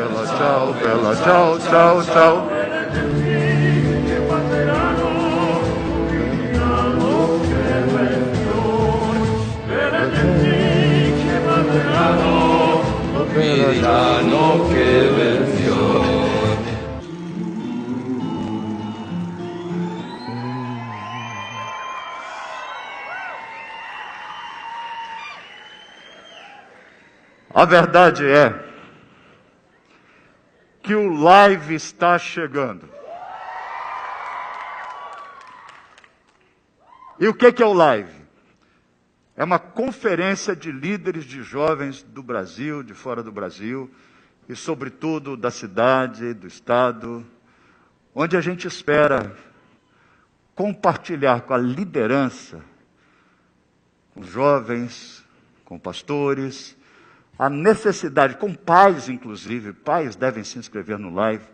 bella ciao, ciao, ciao. Milano che bel fiore. A verdade é que o live está chegando. E o que é o live? É uma conferência de líderes de jovens do Brasil, de fora do Brasil, e sobretudo da cidade, do estado, onde a gente espera compartilhar com a liderança, com jovens, com pastores, a necessidade, com pais inclusive, pais devem se inscrever no live,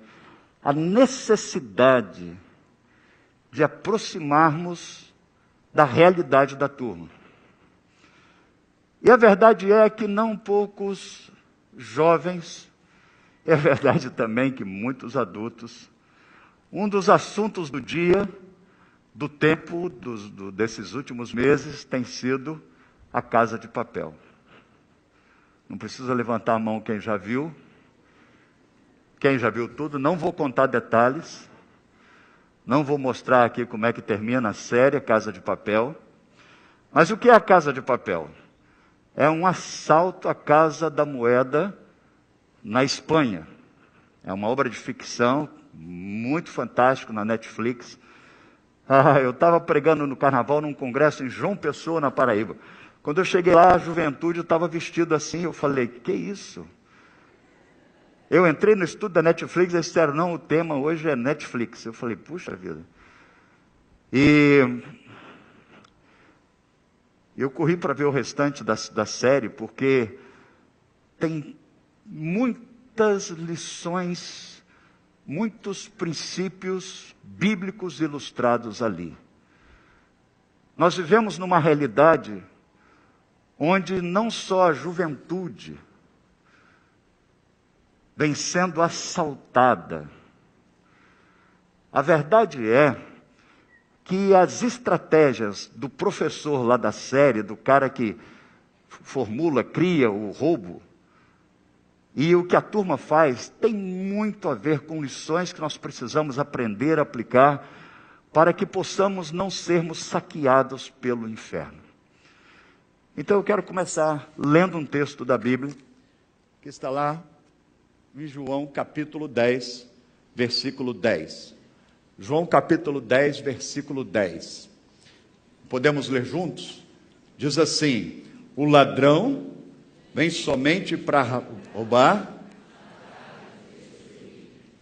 a necessidade de aproximarmos da realidade da turma. E a verdade é que não poucos jovens, é verdade também que muitos adultos, um dos assuntos do dia, do tempo, desses últimos meses, tem sido a Casa de Papel. Não precisa levantar a mão quem já viu. Quem já viu tudo, não vou contar detalhes, não vou mostrar aqui como é que termina a série a Casa de Papel. Mas o que é a Casa de Papel? É um assalto à Casa da Moeda na Espanha. É uma obra de ficção muito fantástico na Netflix. Eu estava pregando no carnaval num congresso em João Pessoa, na Paraíba. Quando eu cheguei lá, a juventude estava vestido assim. Eu falei, que isso? Eu entrei no estudo da Netflix, eles disseram, não, o tema hoje é Netflix. Eu falei, puxa vida. E eu corri para ver o restante da série, porque tem muitas lições, muitos princípios bíblicos ilustrados ali. Nós vivemos numa realidade onde não só a juventude vem sendo assaltada. A verdade é que as estratégias do professor lá da série, do cara que formula, cria o roubo, e o que a turma faz, tem muito a ver com lições que nós precisamos aprender a aplicar para que possamos não sermos saqueados pelo inferno. Então eu quero começar lendo um texto da Bíblia, que está lá em João capítulo 10, versículo 10. João capítulo 10, versículo 10. Podemos ler juntos? Diz assim, o ladrão vem somente para roubar,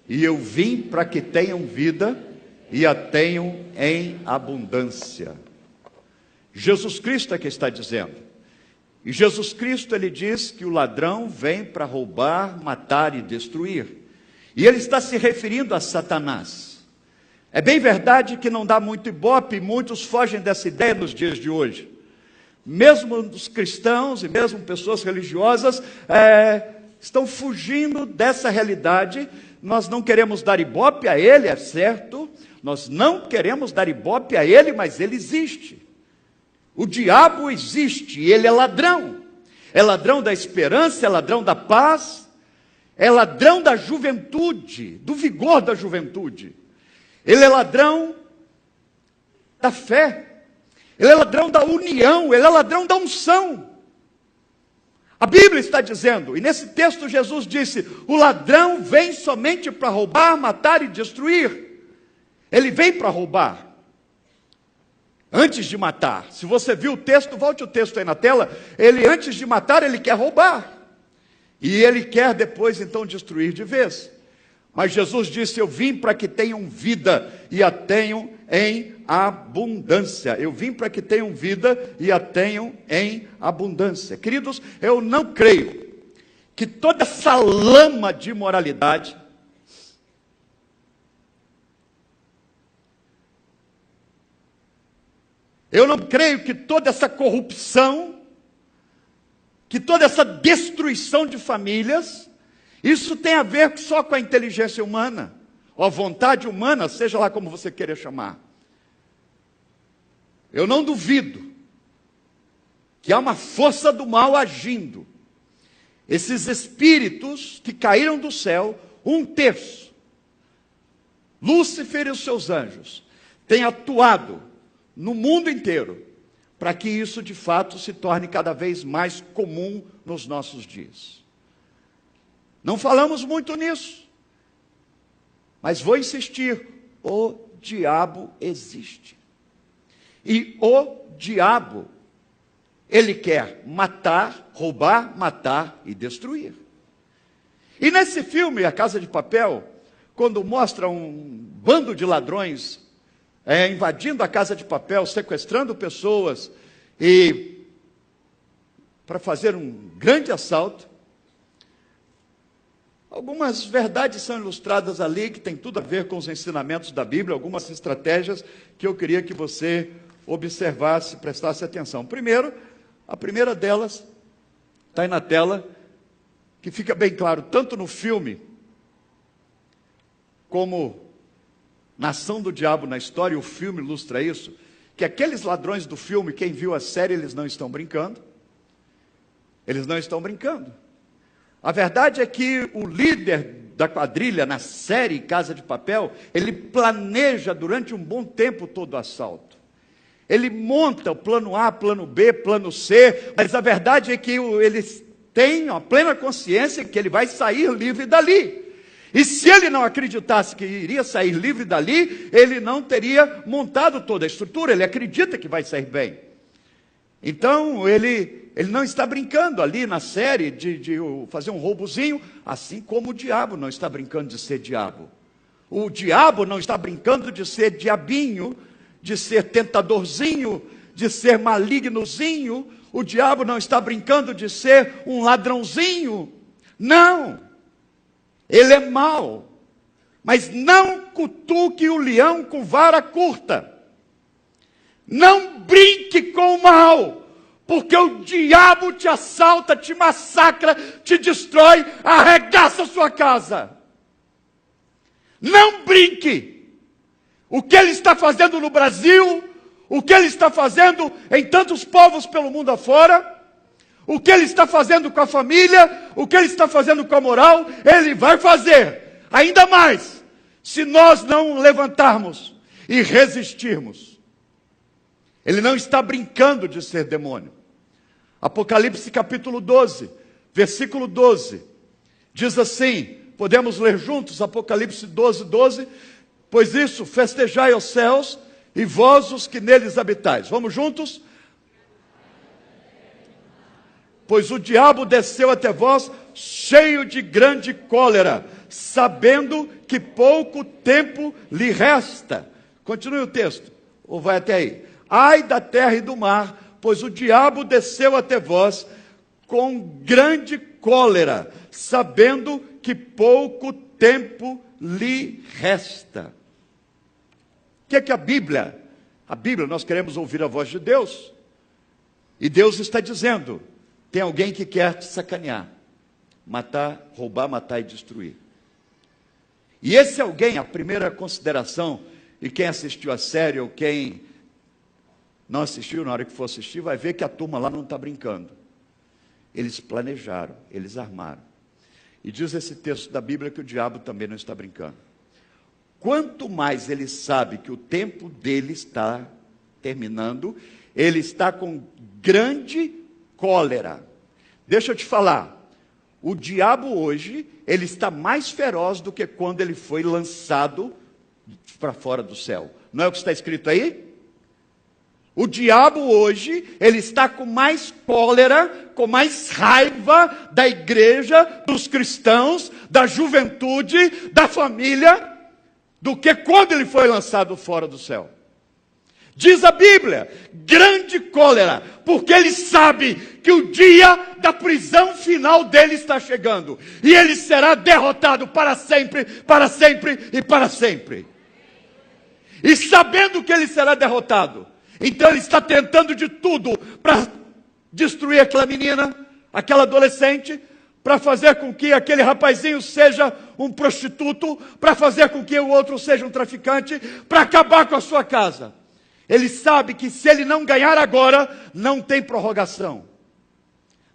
e eu vim para que tenham vida e a tenham em abundância. Jesus Cristo é que está dizendo. E Jesus Cristo, ele diz que o ladrão vem para roubar, matar e destruir. E ele está se referindo a Satanás. É bem verdade que não dá muito ibope, muitos fogem dessa ideia nos dias de hoje. Mesmo os cristãos e mesmo pessoas religiosas estão fugindo dessa realidade. Nós não queremos dar ibope a ele, é certo. Nós não queremos dar ibope a ele, mas ele existe. O diabo existe, ele é ladrão. É ladrão da esperança, é ladrão da paz, é ladrão da juventude, do vigor da juventude. Ele é ladrão da fé, ele é ladrão da união, ele é ladrão da unção. A Bíblia está dizendo, e nesse texto Jesus disse, o ladrão vem somente para roubar, matar e destruir. Ele vem para roubar. Antes de matar, se você viu o texto, volte o texto aí na tela, ele antes de matar, ele quer roubar. E ele quer depois então destruir de vez. Mas Jesus disse, eu vim para que tenham vida e a tenham em abundância. Eu vim para que tenham vida e a tenham em abundância. Queridos, eu não creio que toda essa lama de imoralidade, eu não creio que toda essa corrupção, que toda essa destruição de famílias, Isso tem a ver só com a inteligência humana, ou a vontade humana, seja lá como você queira chamar. Eu não duvido que há uma força do mal agindo. Esses espíritos que caíram do céu, 1/3, Lúcifer e os seus anjos, têm atuado no mundo inteiro para que isso de fato se torne cada vez mais comum nos nossos dias. Não falamos muito nisso, mas vou insistir: o diabo existe. E o diabo, ele quer matar, roubar, matar e destruir. E nesse filme, A Casa de Papel, quando mostra um bando de ladrões invadindo a Casa de Papel, sequestrando pessoas e para fazer um grande assalto, algumas verdades são ilustradas ali que tem tudo a ver com os ensinamentos da Bíblia, algumas estratégias que eu queria que você observasse, prestasse atenção. Primeiro, a primeira delas está aí na tela, que fica bem claro, tanto no filme como na ação do diabo na história, o filme ilustra isso, que aqueles ladrões do filme, quem viu a série, eles não estão brincando. Eles não estão brincando. A verdade é que o líder da quadrilha na série Casa de Papel, ele planeja durante um bom tempo todo o assalto. Ele monta o plano A, plano B, plano C, mas a verdade é que eles têm a plena consciência que ele vai sair livre dali. E se ele não acreditasse que iria sair livre dali, ele não teria montado toda a estrutura, ele acredita que vai sair bem. Então, ele não está brincando ali na série de fazer um roubozinho, assim como o diabo não está brincando de ser diabo. O diabo não está brincando de ser diabinho, de ser tentadorzinho, de ser malignozinho. O diabo não está brincando de ser um ladrãozinho. Não! Ele é mau, mas não cutuque o leão com vara curta. Não brinque com o mal, porque o diabo te assalta, te massacra, te destrói, arregaça a sua casa. Não brinque. O que ele está fazendo no Brasil, o que ele está fazendo em tantos povos pelo mundo afora, o que ele está fazendo com a família, o que ele está fazendo com a moral, ele vai fazer. Ainda mais, se nós não levantarmos e resistirmos. Ele não está brincando de ser demônio. Apocalipse capítulo 12, versículo 12, diz assim, podemos ler juntos, Apocalipse 12, 12, pois isso, festejai aos céus, e vós os que neles habitais. Vamos juntos? Pois o diabo desceu até vós, cheio de grande cólera, sabendo que pouco tempo lhe resta. Continue o texto, ou vai até aí. Ai da terra e do mar, pois o diabo desceu até vós com grande cólera, sabendo que pouco tempo lhe resta. O que é que a Bíblia, nós queremos ouvir a voz de Deus, e Deus está dizendo, tem alguém que quer te sacanear, matar, roubar, matar e destruir. E esse alguém, a primeira consideração, e quem assistiu a série ou quem não assistiu, na hora que for assistir, vai ver que a turma lá não está brincando. Eles planejaram, eles armaram. E diz esse texto da Bíblia que o diabo também não está brincando. Quanto mais ele sabe que o tempo dele está terminando, ele está com grande cólera. Deixa eu te falar, o diabo hoje, ele está mais feroz do que quando ele foi lançado para fora do céu. Não é o que está escrito aí? O diabo hoje, ele está com mais cólera, com mais raiva da igreja, dos cristãos, da juventude, da família, do que quando ele foi lançado fora do céu. Diz a Bíblia, grande cólera, porque ele sabe que o dia da prisão final dele está chegando. E ele será derrotado para sempre, para sempre e para sempre. E sabendo que ele será derrotado, então ele está tentando de tudo para destruir aquela menina, aquela adolescente, para fazer com que aquele rapazinho seja um prostituto, para fazer com que o outro seja um traficante, para acabar com a sua casa. Ele sabe que se ele não ganhar agora, não tem prorrogação.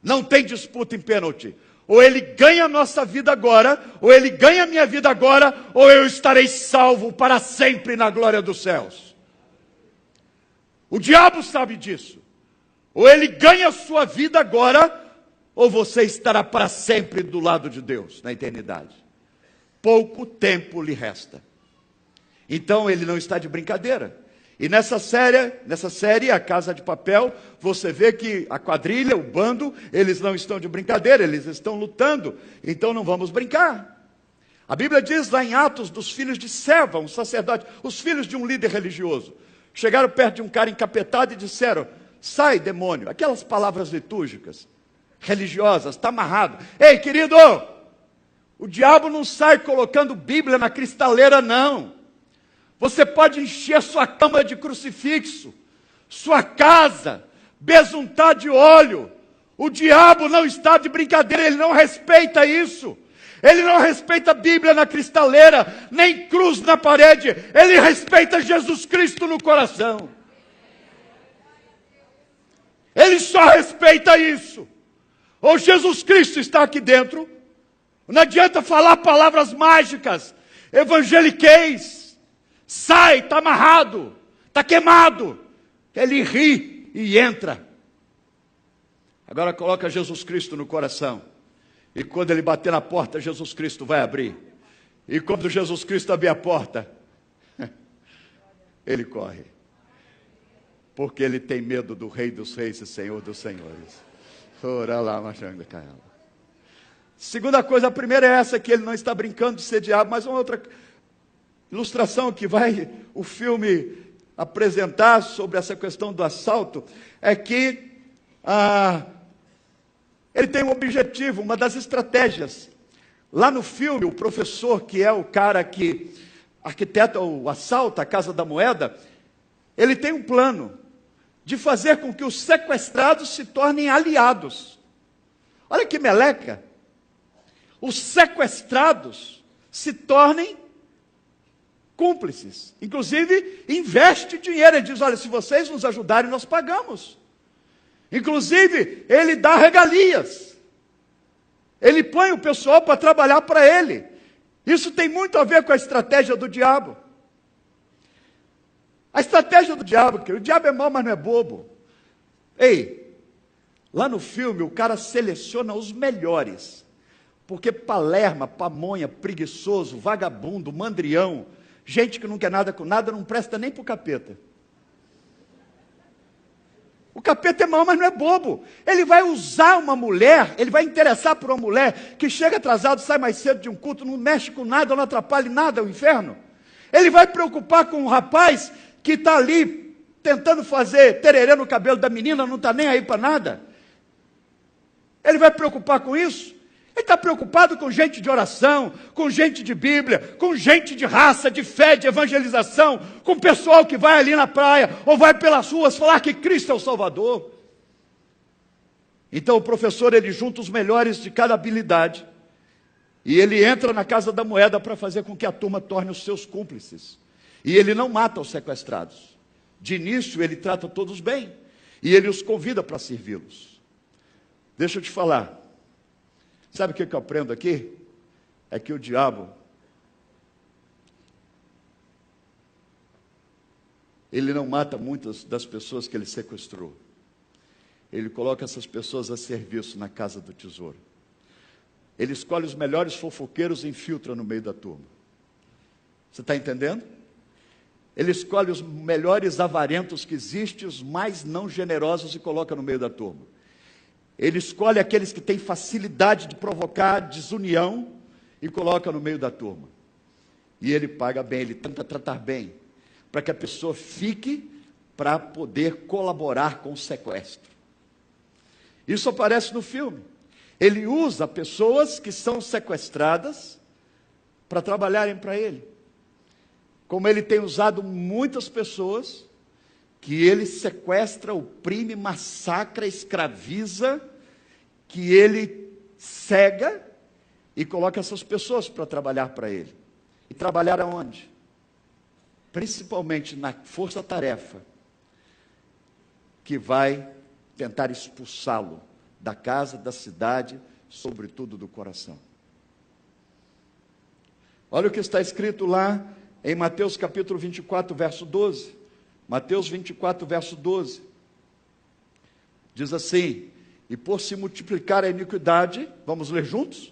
Não tem disputa em pênalti. Ou ele ganha a nossa vida agora, ou ele ganha a minha vida agora, ou eu estarei salvo para sempre na glória dos céus. O diabo sabe disso. Ou ele ganha a sua vida agora, ou você estará para sempre do lado de Deus, na eternidade. Pouco tempo lhe resta. Então ele não está de brincadeira. E nessa série, A Casa de Papel, você vê que a quadrilha, o bando, eles não estão de brincadeira, eles estão lutando. Então não vamos brincar. A Bíblia diz lá em Atos dos filhos de Seva, um sacerdote, os filhos de um líder religioso, chegaram perto de um cara encapetado e disseram: sai, demônio. Aquelas palavras litúrgicas, religiosas, está amarrado. Ei, querido, o diabo não sai colocando Bíblia na cristaleira, não. Você pode encher sua cama de crucifixo, sua casa, besuntar de óleo. O diabo não está de brincadeira, ele não respeita isso. Ele não respeita a Bíblia na cristaleira, nem cruz na parede. Ele respeita Jesus Cristo no coração. Ele só respeita isso. Ou Jesus Cristo está aqui dentro. Não adianta falar palavras mágicas, evangeliqueis. Sai, está amarrado, está queimado. Ele ri e entra. Agora coloca Jesus Cristo no coração. E quando ele bater na porta, Jesus Cristo vai abrir. E quando Jesus Cristo abrir a porta, ele corre. Porque ele tem medo do Rei dos Reis e Senhor dos Senhores. Ora lá, machanga caela. Segunda coisa, a primeira é essa, que ele não está brincando de ser diabo, mas uma outra ilustração que vai o filme apresentar sobre essa questão do assalto é que ele tem um objetivo, uma das estratégias. Lá no filme, o professor, que é o cara que arquiteta o assalto, a Casa da Moeda, ele tem um plano de fazer com que os sequestrados se tornem aliados. Olha que meleca! Os sequestrados se tornem cúmplices. Inclusive, investe dinheiro. Ele diz: olha, se vocês nos ajudarem, nós pagamos. Inclusive, ele dá regalias. Ele põe o pessoal para trabalhar para ele. Isso tem muito a ver com a estratégia do diabo. A estratégia do diabo, que o diabo é mau, mas não é bobo. Ei, lá no filme o cara seleciona os melhores. Porque palerma, pamonha, preguiçoso, vagabundo, mandrião, gente que não quer nada com nada, não presta nem para o capeta. O capeta é mau, mas não é bobo. Ele vai usar uma mulher, ele vai interessar por uma mulher que chega atrasado, sai mais cedo de um culto, não mexe com nada, não atrapalha em nada o inferno. Ele vai preocupar com um rapaz que está ali tentando fazer tererê no cabelo da menina, não está nem aí para nada. Ele vai preocupar com isso? Ele está preocupado com gente de oração, com gente de Bíblia, com gente de raça, de fé, de evangelização, com pessoal que vai ali na praia, ou vai pelas ruas falar que Cristo é o Salvador. Então o professor, ele junta os melhores de cada habilidade, e ele entra na Casa da Moeda para fazer com que a turma torne os seus cúmplices. E ele não mata os sequestrados. De início ele trata todos bem, e ele os convida para servi-los. Deixa eu te falar. Sabe o que eu aprendo aqui? É que o diabo, ele não mata muitas das pessoas que ele sequestrou. Ele coloca essas pessoas a serviço na casa do tesouro. Ele escolhe os melhores fofoqueiros e infiltra no meio da turma. Você está entendendo? Ele escolhe os melhores avarentos que existem, os mais não generosos, e coloca no meio da turma. Ele escolhe aqueles que têm facilidade de provocar desunião e coloca no meio da turma. E ele paga bem, ele tenta tratar bem, para que a pessoa fique para poder colaborar com o sequestro. Isso aparece no filme. Ele usa pessoas que são sequestradas para trabalharem para ele. Como ele tem usado muitas pessoas que ele sequestra, oprime, massacra, escraviza, que ele cega e coloca essas pessoas para trabalhar para ele. E trabalhar aonde? Principalmente na força-tarefa que vai tentar expulsá-lo da casa, da cidade, sobretudo do coração. Olha o que está escrito lá em Mateus capítulo 24, verso 12. Mateus 24, verso 12. Diz assim: e por se multiplicar a iniquidade, vamos ler juntos?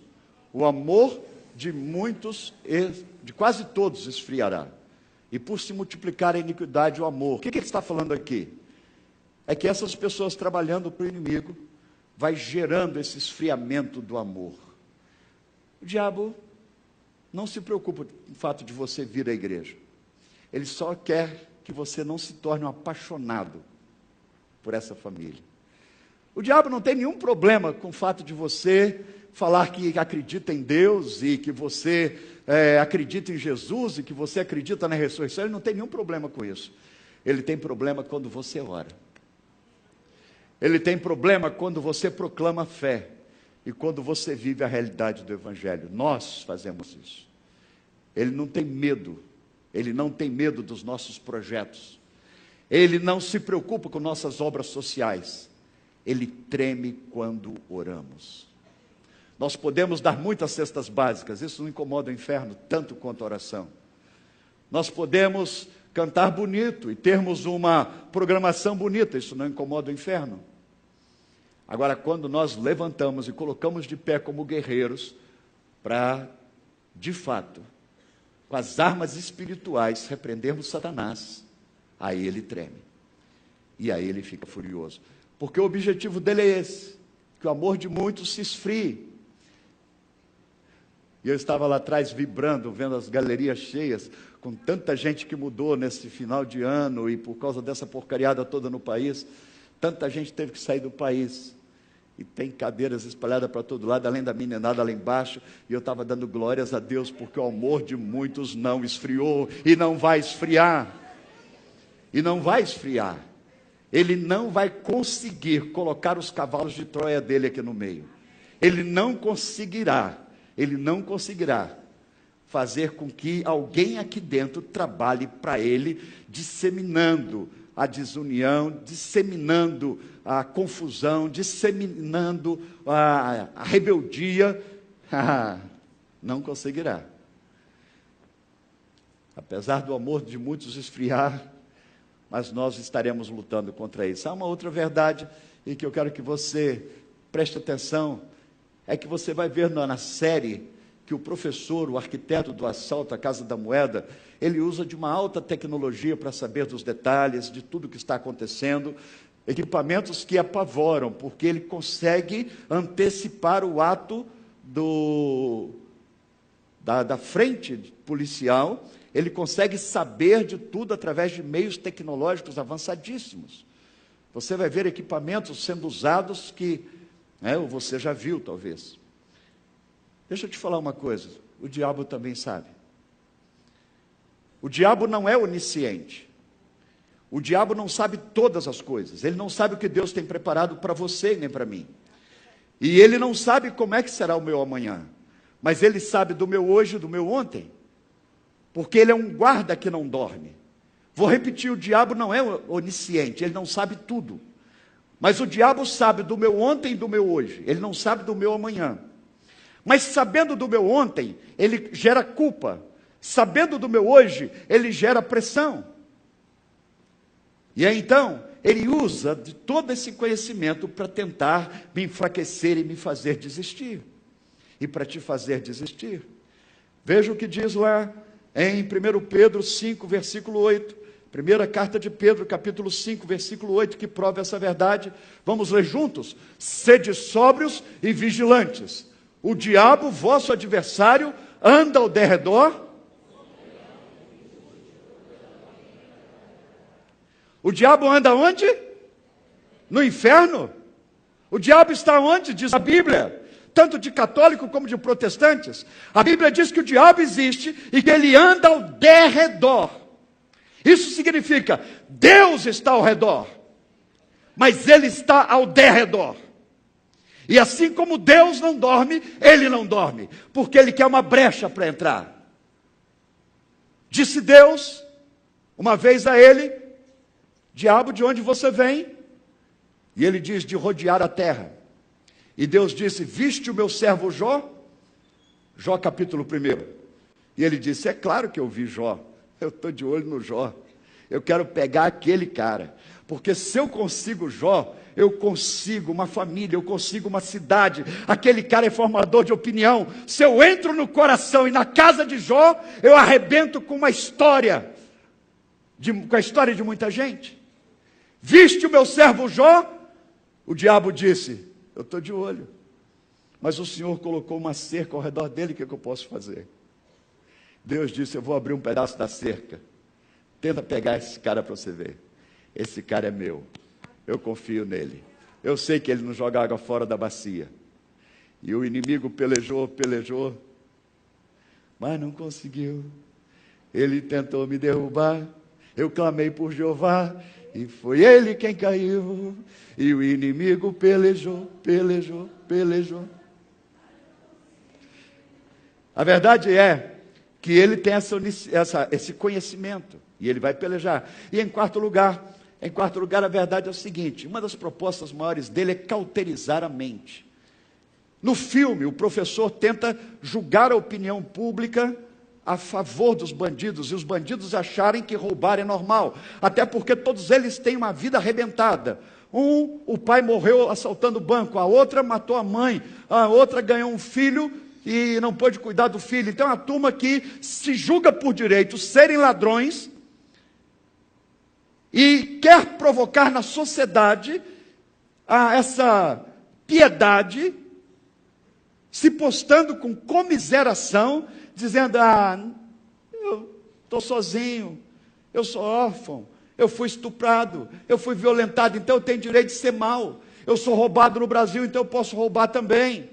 O amor de muitos, de quase todos, esfriará. E por se multiplicar a iniquidade, o amor. O que ele está falando aqui? É que essas pessoas trabalhando para o inimigo, vai gerando esse esfriamento do amor. O diabo não se preocupa com o fato de você vir à igreja. Ele só quer que você não se torne um apaixonado por essa família. O diabo não tem nenhum problema com o fato de você falar que acredita em Deus e que você acredita em Jesus e que você acredita na ressurreição. Ele não tem nenhum problema com isso. Ele tem problema quando você ora. Ele tem problema quando você proclama fé e quando você vive a realidade do Evangelho. Nós fazemos isso. Ele não tem medo. Ele não tem medo dos nossos projetos. Ele não se preocupa com nossas obras sociais. Ele treme quando oramos. Nós podemos dar muitas cestas básicas, isso não incomoda o inferno tanto quanto a oração. Nós podemos cantar bonito e termos uma programação bonita, isso não incomoda o inferno. Agora, quando nós levantamos e colocamos de pé como guerreiros, para, de fato, com as armas espirituais, repreendermos Satanás, aí ele treme. E aí ele fica furioso. Porque o objetivo dele é esse, que o amor de muitos se esfrie. E eu estava lá atrás vibrando, vendo as galerias cheias, com tanta gente que mudou nesse final de ano, e por causa dessa porcariada toda no país, tanta gente teve que sair do país. E tem cadeiras espalhadas para todo lado, além da meninada lá embaixo, e eu estava dando glórias a Deus, porque o amor de muitos não esfriou, e não vai esfriar. E não vai esfriar. Ele não vai conseguir colocar os cavalos de Troia dele aqui no meio. Ele não conseguirá fazer com que alguém aqui dentro trabalhe para ele, disseminando a desunião, disseminando a confusão, disseminando a rebeldia. Não conseguirá. Apesar do amor de muitos esfriar, mas nós estaremos lutando contra isso. Há uma outra verdade, e que eu quero que você preste atenção, é que você vai ver na série que o professor, o arquiteto do assalto à Casa da Moeda, ele usa de uma alta tecnologia para saber dos detalhes, de tudo que está acontecendo, equipamentos que apavoram, porque ele consegue antecipar o ato da frente policial. Ele consegue saber de tudo através de meios tecnológicos avançadíssimos. Você vai ver equipamentos sendo usados que você já viu, talvez. Deixa eu te falar uma coisa, o diabo também sabe. O diabo não é onisciente. O diabo não sabe todas as coisas. Ele não sabe o que Deus tem preparado para você nem para mim. E ele não sabe como é que será o meu amanhã. Mas ele sabe do meu hoje e do meu ontem. Porque ele é um guarda que não dorme. Vou repetir, o diabo não é onisciente, ele não sabe tudo. Mas o diabo sabe do meu ontem e do meu hoje, ele não sabe do meu amanhã. Mas sabendo do meu ontem, ele gera culpa. Sabendo do meu hoje, ele gera pressão. E aí então, ele usa de todo esse conhecimento para tentar me enfraquecer e me fazer desistir. E para te fazer desistir. Veja o que diz lá em 1 Pedro 5, versículo 8. Primeira carta de Pedro, capítulo 5, versículo 8, que prova essa verdade. Vamos ler juntos? Sede sóbrios e vigilantes. O diabo, vosso adversário, anda ao derredor. O diabo anda onde? No inferno. O diabo está onde? Diz a Bíblia. Tanto de católico como de protestantes. A Bíblia diz que o diabo existe e que ele anda ao derredor. Isso significa, Deus está ao redor, mas ele está ao derredor. E assim como Deus não dorme, ele não dorme, porque ele quer uma brecha para entrar. Disse Deus uma vez a ele: diabo, de onde você vem? E ele diz: de rodear a terra. E Deus disse: viste o meu servo Jó? Jó capítulo 1. E ele disse: é claro que eu vi Jó, eu estou de olho no Jó, eu quero pegar aquele cara, porque se eu consigo Jó, eu consigo uma família, eu consigo uma cidade. Aquele cara é formador de opinião. Se eu entro no coração e na casa de Jó, eu arrebento com uma história, com a história de muita gente. Viste o meu servo Jó? O diabo disse: eu estou de olho, mas o Senhor colocou uma cerca ao redor dele, o que eu posso fazer? Deus disse: eu vou abrir um pedaço da cerca, tenta pegar esse cara para você ver. Esse cara é meu, eu confio nele, eu sei que ele não joga água fora da bacia. E o inimigo pelejou, mas não conseguiu. Ele tentou me derrubar, eu clamei por Jeová, e foi ele quem caiu. E o inimigo pelejou. A verdade é que ele tem esse conhecimento, e ele vai pelejar. E em quarto lugar, a verdade é o seguinte: uma das propostas maiores dele é cauterizar a mente. No filme, o professor tenta julgar a opinião pública a favor dos bandidos, e os bandidos acharem que roubar é normal, até porque todos eles têm uma vida arrebentada. O pai morreu assaltando o banco, a outra matou a mãe, a outra ganhou um filho e não pôde cuidar do filho. Então é uma turma que se julga por direito serem ladrões e quer provocar na sociedade essa piedade, se postando com comiseração, dizendo: eu estou sozinho, eu sou órfão, eu fui estuprado, eu fui violentado, então eu tenho direito de ser mau. Eu sou roubado no Brasil, então eu posso roubar também.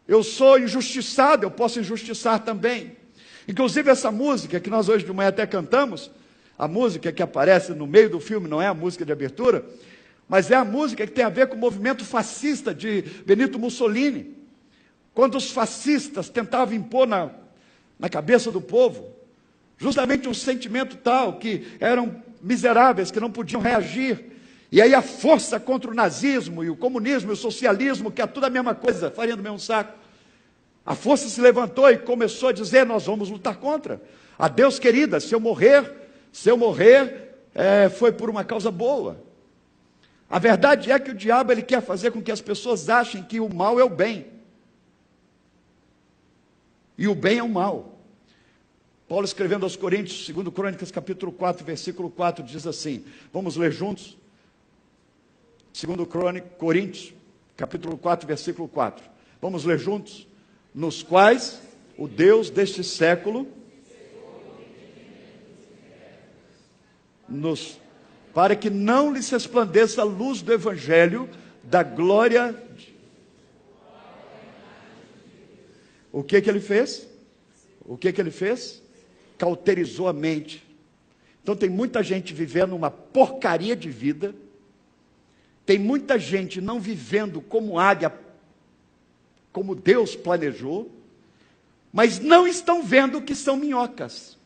Eu sou injustiçado, eu posso injustiçar também. Inclusive essa música que nós hoje de manhã até cantamos, a música que aparece no meio do filme, não é a música de abertura, mas é a música que tem a ver com o movimento fascista de Benito Mussolini. Quando os fascistas tentavam impor na cabeça do povo justamente um sentimento tal, que eram miseráveis, que não podiam reagir. E aí a força contra o nazismo e o comunismo e o socialismo, que é tudo a mesma coisa, farinha do mesmo saco. A força se levantou e começou a dizer: nós vamos lutar contra. Adeus, querida, se eu morrer, foi por uma causa boa. A verdade é que o diabo ele quer fazer com que as pessoas achem que o mal é o bem. E o bem é o mal. Paulo, escrevendo aos Coríntios, 2 Crônicas, capítulo 4, versículo 4, diz assim, vamos ler juntos? 2 Coríntios, capítulo 4, versículo 4. Vamos ler juntos? Nos quais o Deus deste século, para que não lhes resplandeça a luz do Evangelho, da glória. O que ele fez? Cauterizou a mente. Então tem muita gente vivendo uma porcaria de vida, tem muita gente não vivendo como águia, como Deus planejou, mas não estão vendo que são minhocas.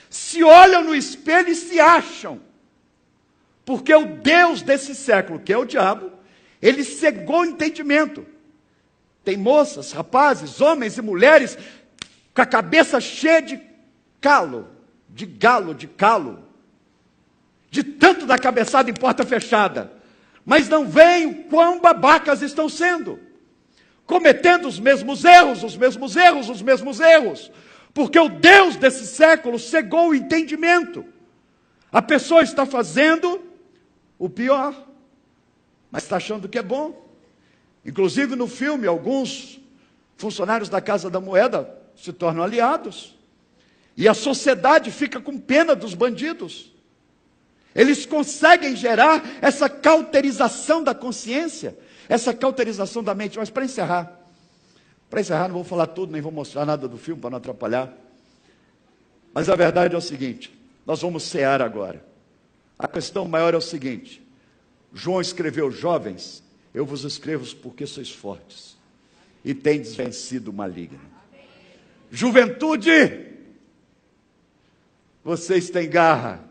Se olham no espelho e se acham, porque o Deus desse século, que é o diabo, ele cegou o entendimento. Tem moças, rapazes, homens e mulheres com a cabeça cheia de calo, de tanto dar cabeçada em porta fechada, mas não veem o quão babacas estão sendo, cometendo os mesmos erros, porque o Deus desse século cegou o entendimento. A pessoa está fazendo o pior, mas está achando que é bom. Inclusive no filme, alguns funcionários da Casa da Moeda se tornam aliados. E a sociedade fica com pena dos bandidos. Eles conseguem gerar essa cauterização da consciência, essa cauterização da mente. Mas para encerrar, não vou falar tudo, nem vou mostrar nada do filme para não atrapalhar. Mas a verdade é o seguinte, nós vamos cear agora. A questão maior é o seguinte, João escreveu: jovens, eu vos escrevo porque sois fortes e tendes vencido o maligno. Juventude, vocês têm garra.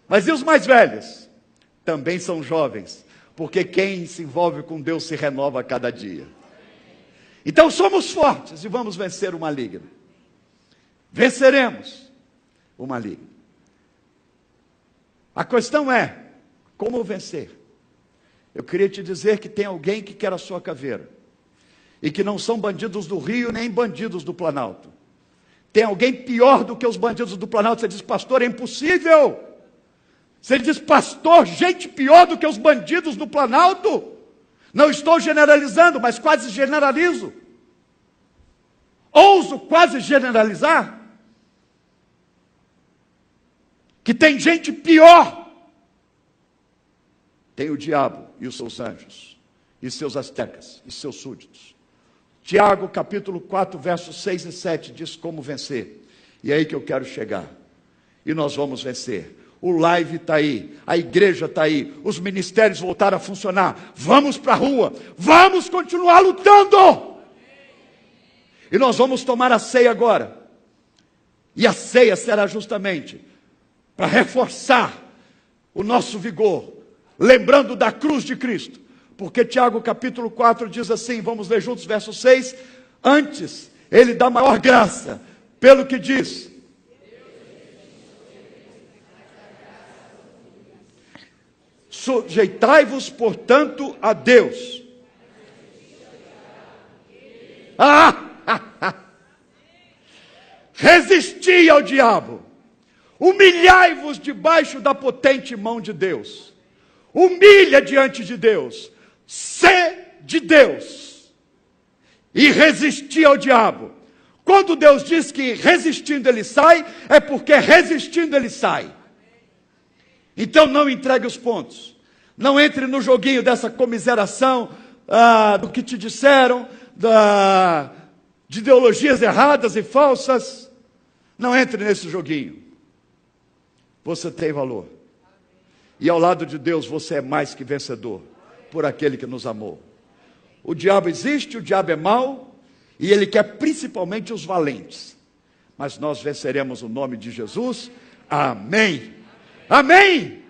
Mas e os mais velhos? Também são jovens, porque quem se envolve com Deus se renova a cada dia. Então somos fortes e vamos vencer o maligno. Venceremos o maligno. A questão é, como vencer? Eu queria te dizer que tem alguém que quer a sua caveira, e que não são bandidos do Rio, nem bandidos do Planalto. Tem alguém pior do que os bandidos do Planalto. Você diz, pastor, é impossível. Você diz, pastor, gente pior do que os bandidos do Planalto? Não estou generalizando, mas quase generalizo. Ouso quase generalizar. Que tem gente pior. Tem o diabo e os seus anjos, e seus astecas, e seus súditos. Tiago, capítulo 4, versos 6 e 7, diz como vencer. E é aí que eu quero chegar. E nós vamos vencer. O live está aí, a igreja está aí, os ministérios voltaram a funcionar. Vamos para a rua, vamos continuar lutando. E nós vamos tomar a ceia agora. E a ceia será justamente para reforçar o nosso vigor, lembrando da cruz de Cristo. Porque Tiago capítulo 4 diz assim, vamos ler juntos verso 6. Antes, ele dá maior graça, pelo que diz: sujeitai-vos, portanto, a Deus. Resisti ao diabo. Humilhai-vos debaixo da potente mão de Deus. Humilha diante de Deus. Sê de Deus. E resisti ao diabo. Quando Deus diz que resistindo ele sai, é porque resistindo ele sai. Então não entregue os pontos. Não entre no joguinho dessa comiseração do que te disseram, de ideologias erradas e falsas. Não entre nesse joguinho. Você tem valor. E ao lado de Deus você é mais que vencedor, por aquele que nos amou. O diabo existe, o diabo é mau, e ele quer principalmente os valentes. Mas nós venceremos o nome de Jesus. Amém. Amém.